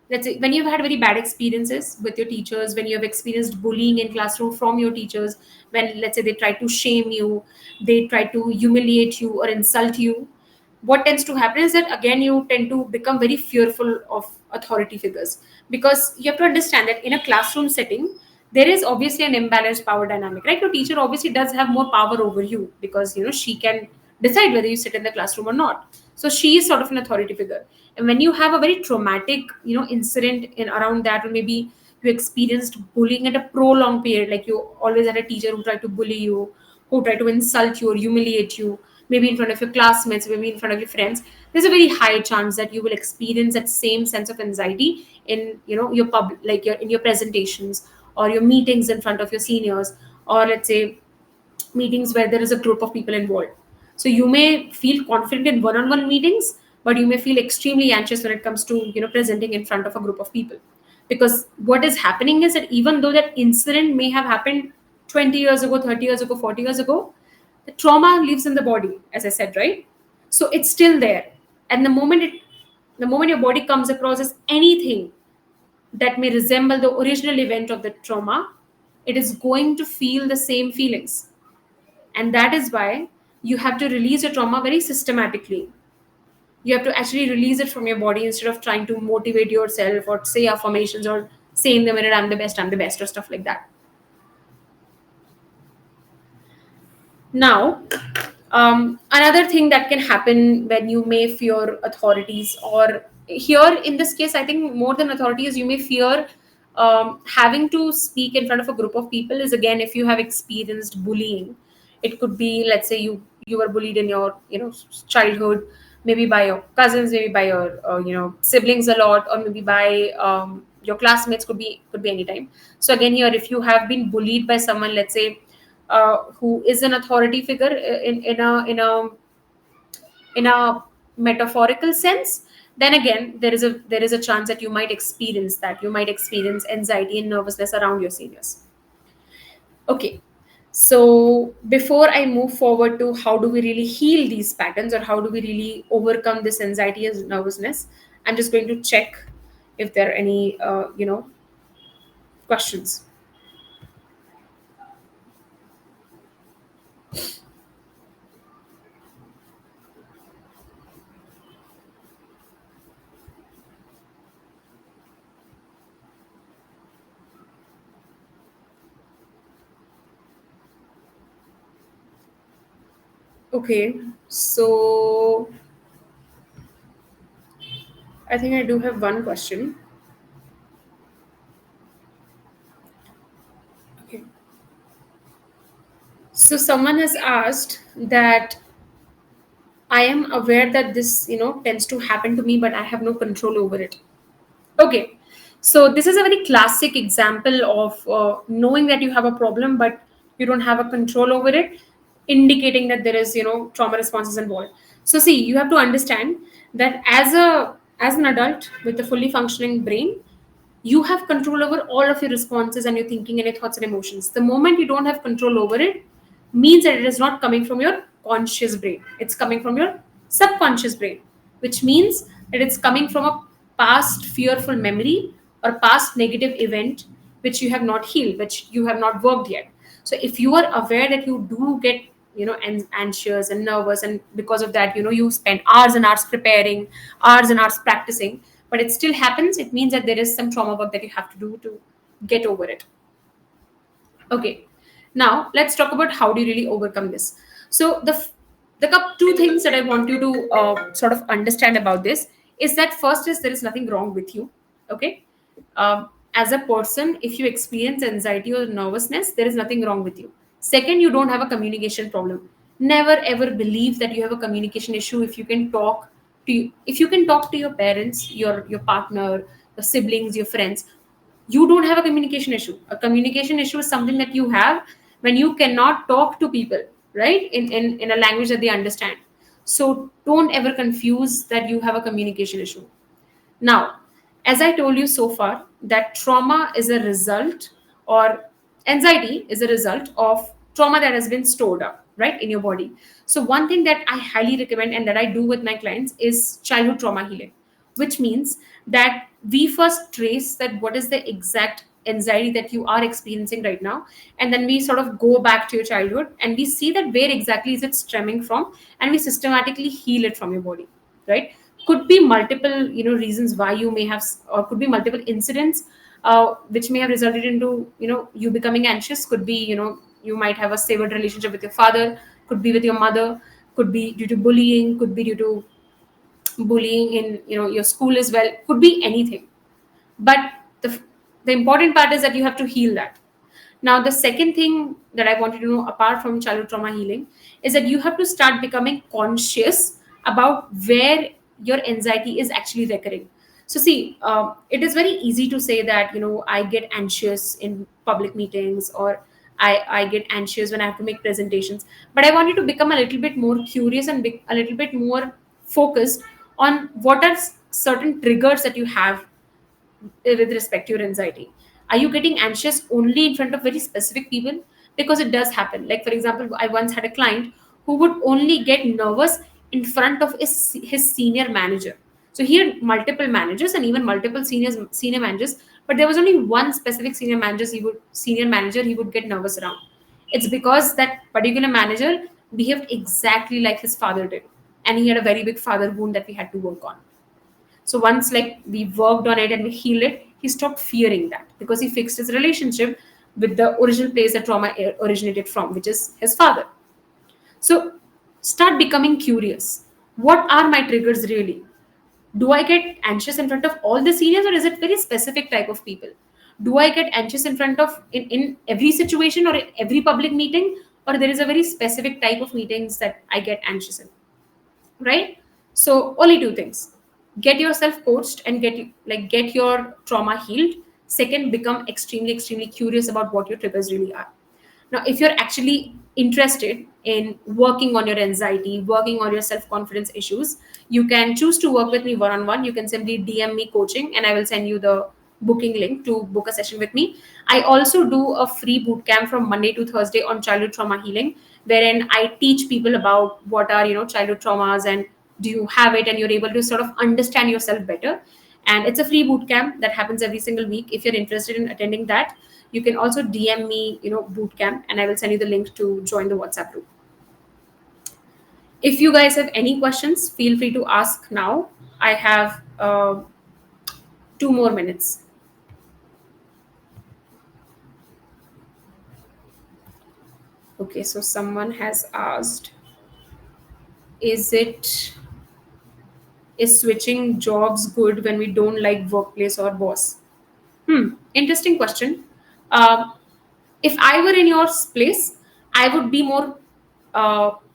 let's say, when you've had very bad experiences with your teachers, when you have experienced bullying in classroom from your teachers, when let's say they try to shame you, they try to humiliate you or insult you, what tends to happen is that again you tend to become very fearful of authority figures, because you have to understand that in a classroom setting there is obviously an imbalanced power dynamic, right? Your teacher obviously does have more power over you, because she can decide whether you sit in the classroom or not. So she is sort of an authority figure. And when you have a very traumatic incident in around that, or maybe you experienced bullying at a prolonged period, like you always had a teacher who tried to bully you, who tried to insult you or humiliate you, maybe in front of your classmates, maybe in front of your friends, there's a very high chance that you will experience that same sense of anxiety in your like your in your presentations, or your meetings in front of your seniors, or let's say meetings where there is a group of people involved. So you may feel confident in one-on-one meetings, but you may feel extremely anxious when it comes to presenting in front of a group of people, because what is happening is that even though that incident may have happened 20 years ago, 30 years ago, 40 years ago, the trauma lives in the body, as I said, right? So it's still there. And the moment your body comes across as anything that may resemble the original event of the trauma, it is going to feel the same feelings. And that is why you have to release your trauma very systematically. You have to actually release it from your body instead of trying to motivate yourself or say affirmations or say in the mirror, I'm the best, or stuff like that. Now, another thing that can happen when you may fear authorities, or here in this case, I think more than authorities, you may fear having to speak in front of a group of people, is again if you have experienced bullying. It could be, let's say, you were bullied in your childhood, maybe by your cousins, maybe by your siblings a lot, or maybe by your classmates, could be anytime. So again, here if you have been bullied by someone, let's say, who is an authority figure in a metaphorical sense, then again there is a chance that you might experience anxiety and nervousness around your seniors. Okay, so before I move forward to how do we really heal these patterns, or how do we really overcome this anxiety and nervousness, I'm just going to check if there are any questions. Okay, so I think I do have one question. Okay. So someone has asked that I am aware that this, tends to happen to me, but I have no control over it. Okay. So this is a very classic example of knowing that you have a problem, but you don't have a control over it, indicating that there is, trauma responses involved. So see, you have to understand that as an adult with a fully functioning brain, you have control over all of your responses and your thinking and your thoughts and emotions. The moment you don't have control over it, means that it is not coming from your conscious brain, it's coming from your subconscious brain, which means that it's coming from a past fearful memory or past negative event which you have not healed, which you have not worked yet. So if you are aware that you do get, anxious and nervous, and because of that, you spend hours and hours preparing, hours and hours practicing, but it still happens, it means that there is some trauma work that you have to do to get over it. Okay, now let's talk about how do you really overcome this. So two things that I want you to sort of understand about this is that first is there is nothing wrong with you. Okay, as a person, if you experience anxiety or nervousness, there is nothing wrong with you. Second, you don't have a communication problem. Never ever believe that you have a communication issue if you can talk if you can talk to your parents, your partner, your siblings, your friends. You don't have a communication issue. A communication issue is something that you have when you cannot talk to people, right, in a language that they understand. So don't ever confuse that you have a communication issue. Now, as I told you so far, that trauma is a result, or anxiety is a result of trauma that has been stored up, right, in your body. So, one thing that I highly recommend and that I do with my clients is childhood trauma healing, which means that we first trace that what is the exact anxiety that you are experiencing right now, and then we sort of go back to your childhood and we see that where exactly is it stemming from, and we systematically heal it from your body, right? Could be multiple reasons why you may have, or could be multiple incidents which may have resulted into you becoming anxious. Could be you might have a severed relationship with your father, could be with your mother, could be due to bullying, could be due to bullying in your school as well, could be anything. But the the important part is that you have to heal that. Now, the second thing that I wanted to know, apart from childhood trauma healing, is that you have to start becoming conscious about where your anxiety is actually recurring. So, see, it is very easy to say that, I get anxious in public meetings, or I get anxious when I have to make presentations. But I want you to become a little bit more curious and a little bit more focused on what are certain triggers that you have with respect to your anxiety. Are you getting anxious only in front of very specific people? Because it does happen. Like, for example, I once had a client who would only get nervous in front of his senior manager. So he had multiple managers and even multiple senior managers, but there was only one specific senior manager he would get nervous around. It's because that particular manager behaved exactly like his father did, and he had a very big father wound that we had to work on. So once like we worked on it and we healed it, he stopped fearing that because he fixed his relationship with the original place that trauma originated from, which is his father. So start becoming curious. What are my triggers really? Do I get anxious in front of all the seniors, or is it very specific type of people? Do I get anxious in front of in every situation or in every public meeting, or there is a very specific type of meetings that I get anxious in? Right? So only two things: get yourself coached and get your trauma healed. Second, become extremely curious about what your triggers really are. Now, if you're actually interested in working on your anxiety, working on your self-confidence issues, you can choose to work with me one-on-one. You can simply DM me coaching and I will send you the booking link to book a session with me. I also do a free boot camp from Monday to Thursday on childhood trauma healing, wherein I teach people about what are childhood traumas and do you have it, and you're able to sort of understand yourself better. And it's a free boot camp that happens every single week. If you're interested in attending that, you can also DM me boot camp, and I will send you the link to join the WhatsApp group. If you guys have any questions, feel free to ask now. I have 2 more minutes. Okay, so someone has asked, is it is switching jobs good when we don't like workplace or boss? Interesting question. Um, if I were in your place, I would be more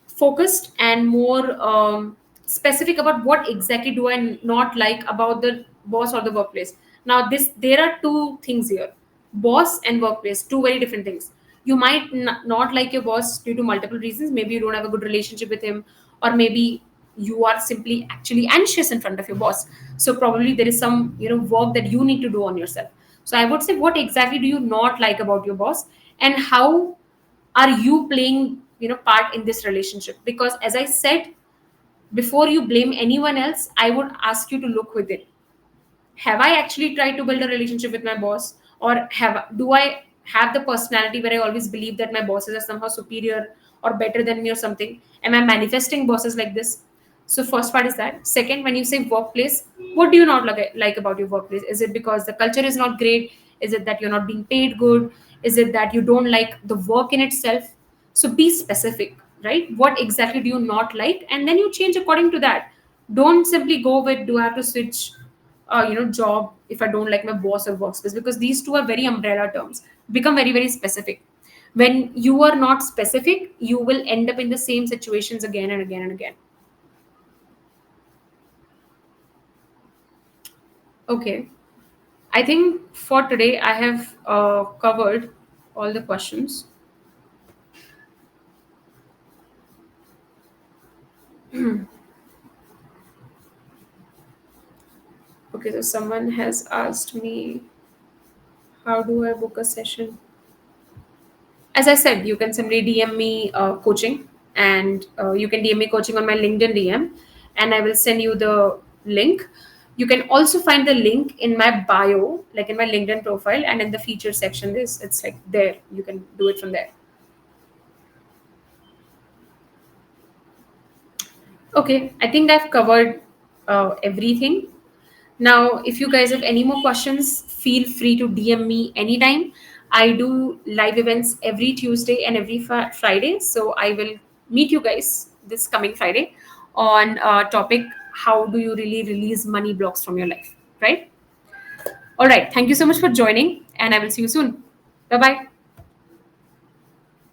focused and more specific about what exactly do I not like about the boss or the workplace. Now, there are two things here: boss and workplace, two very different things. You might not like your boss due to multiple reasons. Maybe you don't have a good relationship with him, or maybe you are simply actually anxious in front of your boss. So probably there is some work that you need to do on yourself. So I would say, what exactly do you not like about your boss, and how are you playing, part in this relationship? Because as I said, before you blame anyone else, I would ask you to look within. Have I actually tried to build a relationship with my boss, or do I have the personality where I always believe that my bosses are somehow superior or better than me or something? Am I manifesting bosses like this? So first part is that. Second, when you say workplace, what do you not like about your workplace? Is it because the culture is not great? Is it that you're not being paid good? Is it that you don't like the work in itself? So be specific, right? What exactly do you not like, and then you change according to that. Don't simply go with, do I have to switch job if I don't like my boss or workspace? Because these two are very umbrella terms. Become very, very specific. When you are not specific, you will end up in the same situations again and again and again. Okay, I think for today I have covered all the questions. Okay, so someone has asked me, how do I book a session? As I said, you can simply DM me coaching, and you can DM me coaching on my LinkedIn DM, and I will send you the link. You can also find the link in my bio, like in my LinkedIn profile, and in the feature section. This it's like there. You can do it from there. Okay, I think I've covered everything. Now, if you guys have any more questions, feel free to DM me anytime. I do live events every Tuesday and every Friday. So I will meet you guys this coming Friday on topic, how do you really release money blocks from your life, right? All right. Thank you so much for joining, and I will see you soon. Bye bye.